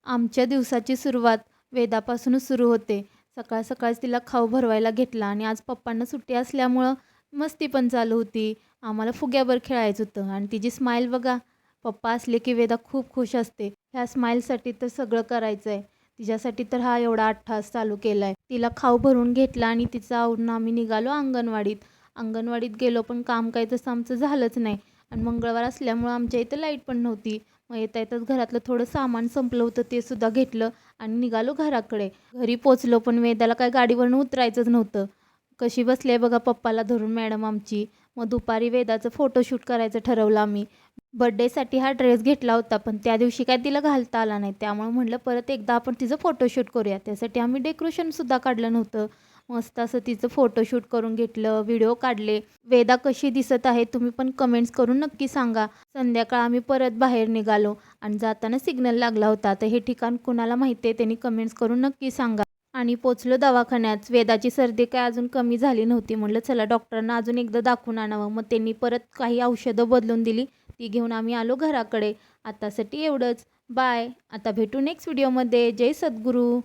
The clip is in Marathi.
आमच्या दिवसाची सुरुवात वेदापासूनच सुरू होते. सकाळ सकाळच तिला खाऊ भरवायला घेतला आणि आज पप्पांना सुट्टी असल्यामुळं मस्ती पण चालू होती. आम्हाला फुग्यावर खेळायचं होतं आणि तिची स्माईल बघा. पप्पा असले की वेदा खूप खुश असते. ह्या स्माईलसाठी तर सगळं करायचं आहे. तिच्यासाठी तर हा एवढा अट्टहास चालू केला आहे. तिला खाऊ भरून घेतला आणि तिचं आवरून आम्ही निघालो अंगणवाडीत. अंगणवाडीत गेलो पण काम काही तसं आमचं झालंच नाही आणि मंगळवार असल्यामुळं आमच्या इथं लाईट पण नव्हती. मग येता येताच घरातलं थोडं सामान संपलं होतं ते सुद्धा घेतलं आणि निघालो घराकडे. घरी पोचलो पण वेदाला काय गाडीवरून उतरायचंच नव्हतं. कशी बसली आहे बघा पप्पाला धरून मॅडम आमची. मग दुपारी वेदाचं फोटोशूट करायचं ठरवलं आम्ही. बड्डेसाठी हा ड्रेस घेतला होता पण त्या दिवशी काय तिला घालता आला नाही. त्यामुळे म्हटलं परत एकदा आपण तिचं फोटोशूट करूया. त्यासाठी आम्ही डेकोरेशनसुद्धा काढलं नव्हतं. मस्त असं तिचं फोटोशूट करून घेतलं, व्हिडिओ काढले. वेदा कशी दिसत आहे तुम्ही पण कमेंट्स करून नक्की सांगा. संध्याकाळ आम्ही परत बाहेर निघालो आणि जाताना सिग्नल लागला होता. तर हे ठिकाण कुणाला माहिती आहे त्यांनी कमेंट्स करून नक्की सांगा. आणि पोचलो दवाखान्यात. वेदाची सर्दी काय अजून कमी झाली नव्हती. म्हटलं चला डॉक्टरांना अजून एकदा दाखवून आणावं. मग त्यांनी परत काही औषधं बदलून दिली. ती घेऊन आम्ही आलो घराकडे. आतासाठी एवढंच. बाय. आता भेटू नेक्स्ट व्हिडिओमध्ये. जय सद्गुरू.